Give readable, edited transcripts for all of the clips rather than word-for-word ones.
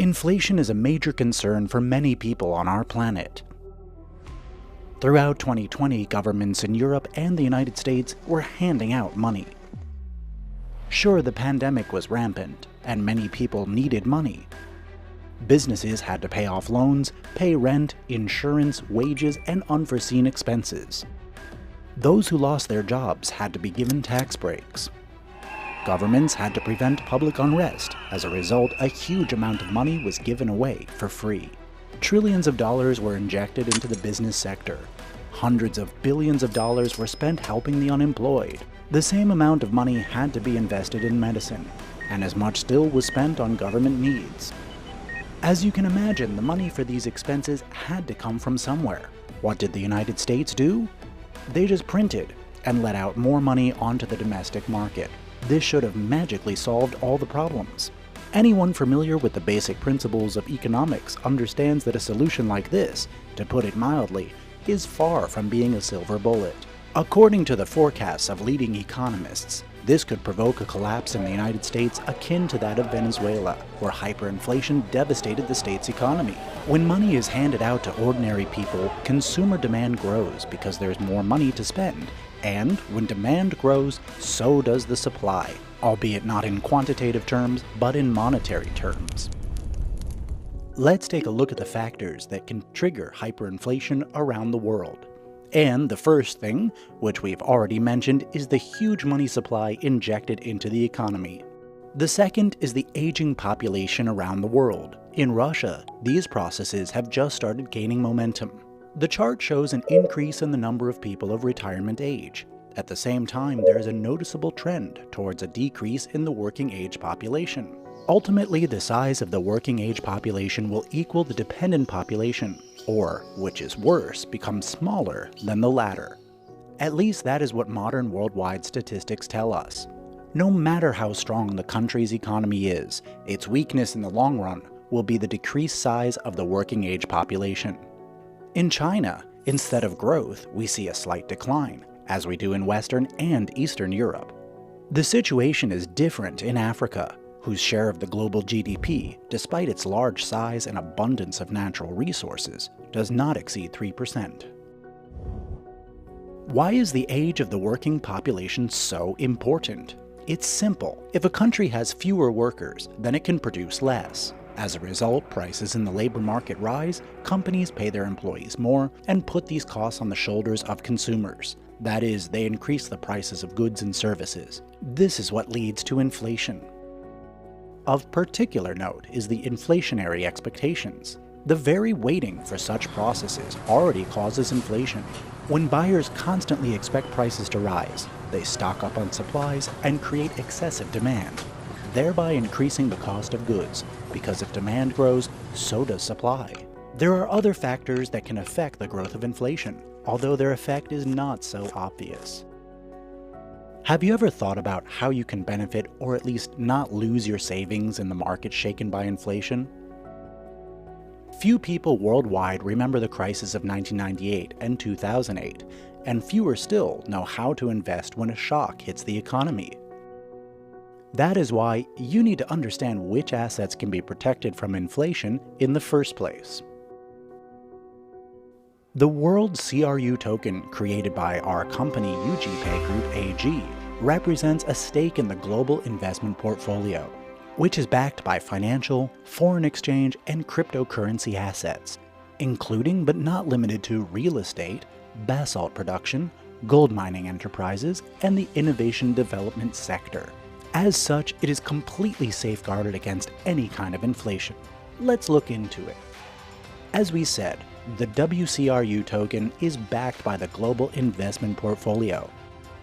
Inflation is a major concern for many people on our planet. Throughout 2020, governments in Europe and the United States were handing out money. Sure, the pandemic was rampant, and many people needed money. Businesses had to pay off loans, pay rent, insurance, wages, and unforeseen expenses. Those who lost their jobs had to be given tax breaks. Governments had to prevent public unrest. As a result, a huge amount of money was given away for free. Trillions of dollars were injected into the business sector. Hundreds of billions of dollars were spent helping the unemployed. The same amount of money had to be invested in medicine, and as much still was spent on government needs. As you can imagine, the money for these expenses had to come from somewhere. What did the United States do? They just printed and let out more money onto the domestic market. This should have magically solved all the problems. Anyone familiar with the basic principles of economics understands that a solution like this, to put it mildly, is far from being a silver bullet. According to the forecasts of leading economists, this could provoke a collapse in the United States akin to that of Venezuela, where hyperinflation devastated the state's economy. When money is handed out to ordinary people, consumer demand grows because there's more money to spend. And when demand grows, so does the supply, albeit not in quantitative terms, but in monetary terms. Let's take a look at the factors that can trigger hyperinflation around the world. And the first thing, which we've already mentioned, is the huge money supply injected into the economy. The second is the aging population around the world. In Russia, these processes have just started gaining momentum. The chart shows an increase in the number of people of retirement age. At the same time, there is a noticeable trend towards a decrease in the working age population. Ultimately, the size of the working age population will equal the dependent population, or, which is worse, become smaller than the latter. At least that is what modern worldwide statistics tell us. No matter how strong the country's economy is, its weakness in the long run will be the decreased size of the working age population. In China, instead of growth, we see a slight decline, as we do in Western and Eastern Europe. The situation is different in Africa, whose share of the global GDP, despite its large size and abundance of natural resources, does not exceed 3%. Why is the age of the working population so important? It's simple. If a country has fewer workers, then it can produce less. As a result, prices in the labor market rise, companies pay their employees more, and put these costs on the shoulders of consumers. That is, they increase the prices of goods and services. This is what leads to inflation. Of particular note is the inflationary expectations. The very waiting for such processes already causes inflation. When buyers constantly expect prices to rise, they stock up on supplies and create excessive demand, thereby increasing the cost of goods, because if demand grows, so does supply. There are other factors that can affect the growth of inflation, although their effect is not so obvious. Have you ever thought about how you can benefit or at least not lose your savings in the market shaken by inflation? Few people worldwide remember the crisis of 1998 and 2008, and fewer still know how to invest when a shock hits the economy. That is why you need to understand which assets can be protected from inflation in the first place. The World CRU token created by our company UGPay Group AG represents a stake in the global investment portfolio, which is backed by financial, foreign exchange, and cryptocurrency assets, including but not limited to real estate, basalt production, gold mining enterprises, and the innovation development sector. As such, it is completely safeguarded against any kind of inflation. Let's look into it. As we said, the WCRU token is backed by the global investment portfolio,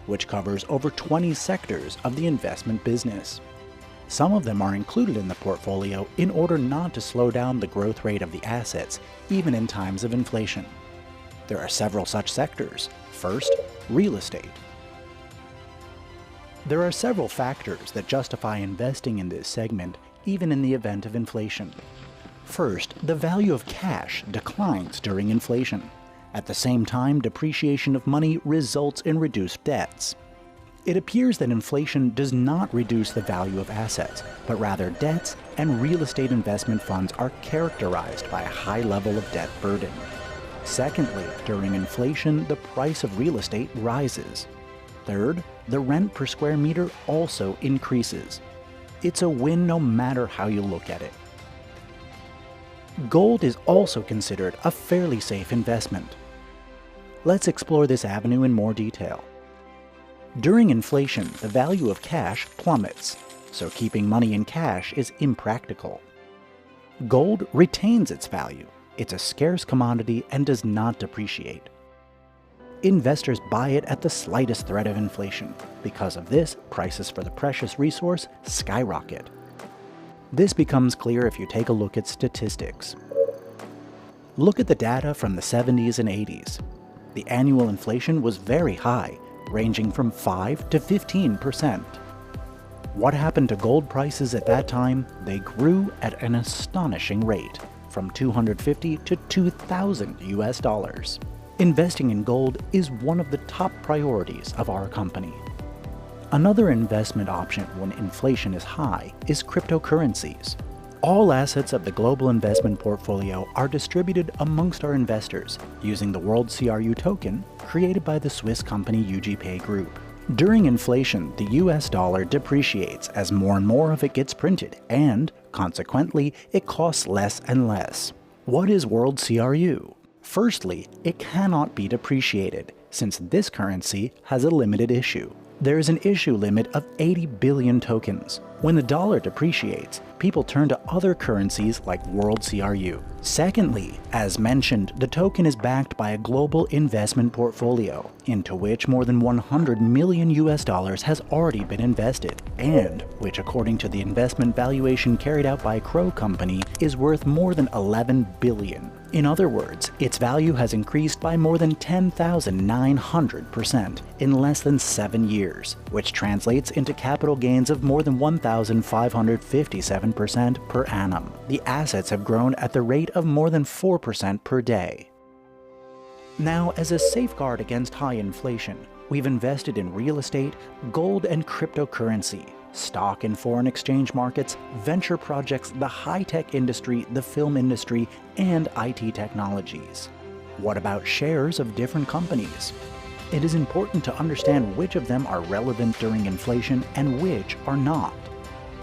which covers over 20 sectors of the investment business. Some of them are included in the portfolio in order not to slow down the growth rate of the assets, even in times of inflation. There are several such sectors. First, real estate. There are several factors that justify investing in this segment, even in the event of inflation. First, the value of cash declines during inflation. At the same time, depreciation of money results in reduced debts. It appears that inflation does not reduce the value of assets, but rather debts and real estate investment funds are characterized by a high level of debt burden. Secondly, during inflation, the price of real estate rises. Third, the rent per square meter also increases. It's a win no matter how you look at it. Gold is also considered a fairly safe investment. Let's explore this avenue in more detail. During inflation, the value of cash plummets, so keeping money in cash is impractical. Gold retains its value. It's a scarce commodity and does not depreciate. Investors buy it at the slightest threat of inflation. Because of this, prices for the precious resource skyrocket. This becomes clear if you take a look at statistics. Look at the data from the 70s and 80s. The annual inflation was very high, ranging from 5 to 15%. What happened to gold prices at that time? They grew at an astonishing rate, from $250 to $2,000 US. Investing in gold is one of the top priorities of our company. Another investment option when inflation is high is cryptocurrencies. All assets of the global investment portfolio are distributed amongst our investors using the WCRU token created by the Swiss company UNTB Group. During inflation, the US dollar depreciates as more and more of it gets printed, and, consequently, it costs less and less. What is WCRU? Firstly, it cannot be depreciated, since this currency has a limited issue. There is an issue limit of 80 billion tokens. When the dollar depreciates, people turn to other currencies like WCRU. Secondly, as mentioned, the token is backed by a global investment portfolio, into which more than 100 million US dollars has already been invested, and which, according to the investment valuation carried out by Crow Company, is worth more than 11 billion. In other words, its value has increased by more than 10,900% in less than 7 years, which translates into capital gains of more than 1,557% per annum. The assets have grown at the rate of more than 4% per day. Now, as a safeguard against high inflation, we've invested in real estate, gold and cryptocurrency, stock and foreign exchange markets, venture projects, the high-tech industry, the film industry, and IT technologies. What about shares of different companies? It is important to understand which of them are relevant during inflation and which are not.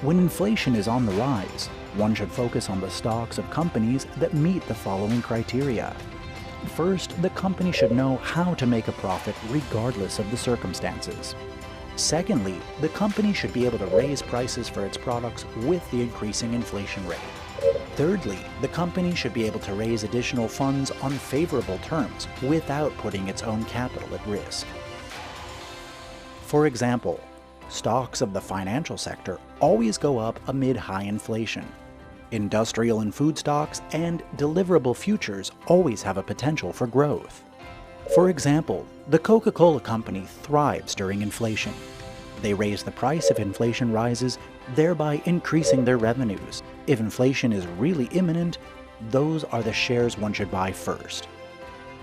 When inflation is on the rise, one should focus on the stocks of companies that meet the following criteria. First, the company should know how to make a profit regardless of the circumstances. Secondly, the company should be able to raise prices for its products with the increasing inflation rate. Thirdly, the company should be able to raise additional funds on favorable terms without putting its own capital at risk. For example, stocks of the financial sector always go up amid high inflation. Industrial and food stocks and deliverable futures always have a potential for growth. For example, the Coca-Cola company thrives during inflation. They raise the price if inflation rises, thereby increasing their revenues. If inflation is really imminent, those are the shares one should buy first.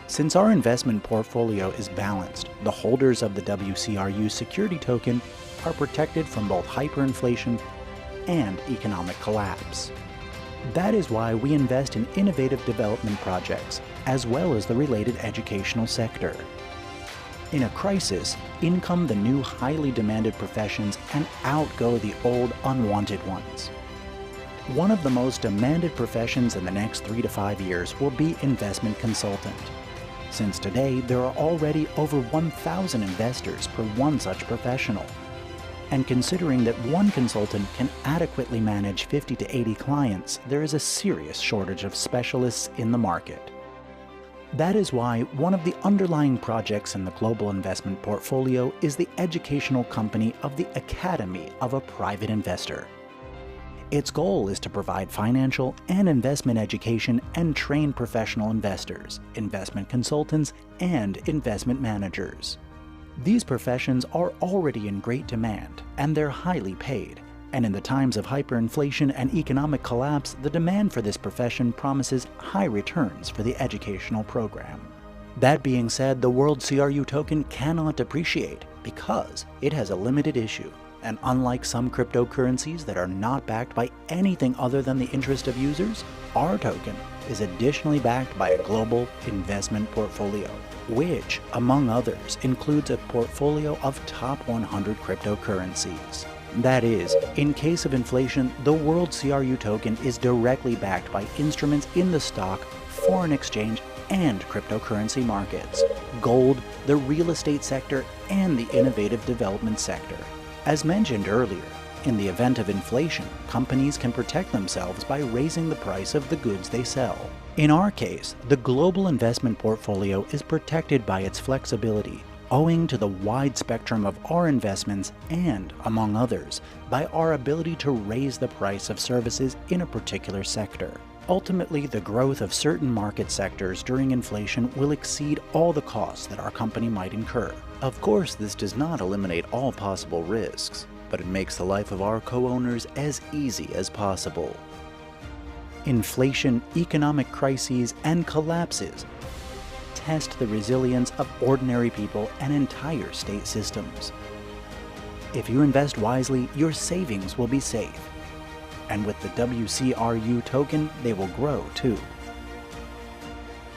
Since our investment portfolio is balanced, the holders of the WCRU security token are protected from both hyperinflation and economic collapse. That is why we invest in innovative development projects, as well as the related educational sector. In a crisis, in come the new highly demanded professions and out go the old unwanted ones. One of the most demanded professions in the next 3 to 5 years will be investment consultant. Since today, there are already over 1,000 investors per one such professional. And considering that one consultant can adequately manage 50 to 80 clients, there is a serious shortage of specialists in the market. That is why one of the underlying projects in the global investment portfolio is the educational company of the Academy of a Private Investor. Its goal is to provide financial and investment education and train professional investors, investment consultants, and investment managers. These professions are already in great demand, and they're highly paid. And in the times of hyperinflation and economic collapse, the demand for this profession promises high returns for the educational program. That being said, the WCRU token cannot depreciate because it has a limited issue, and unlike some cryptocurrencies that are not backed by anything other than the interest of users, our token is additionally backed by a global investment portfolio, which, among others, includes a portfolio of top 100 cryptocurrencies. That is, in case of inflation, the WCRU token is directly backed by instruments in the stock, foreign exchange, and cryptocurrency markets, gold, the real estate sector, and the innovative development sector. As mentioned earlier, in the event of inflation, companies can protect themselves by raising the price of the goods they sell. In our case, the global investment portfolio is protected by its flexibility, owing to the wide spectrum of our investments and, among others, by our ability to raise the price of services in a particular sector. Ultimately, the growth of certain market sectors during inflation will exceed all the costs that our company might incur. Of course, this does not eliminate all possible risks, but it makes the life of our co-owners as easy as possible. Inflation, economic crises, and collapses test the resilience of ordinary people and entire state systems. If you invest wisely, your savings will be safe. And with the WCRU token, they will grow too.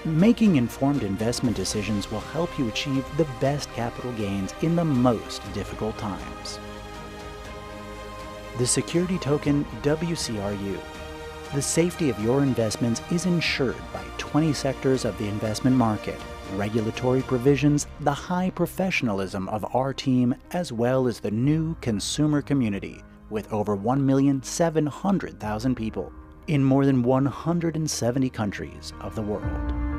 Making informed investment decisions will help you achieve the best capital gains in the most difficult times. The security token WCRU. The safety of your investments is ensured by 20 sectors of the investment market, regulatory provisions, the high professionalism of our team, as well as the new consumer community, with over 1,700,000 people in more than 170 countries of the world.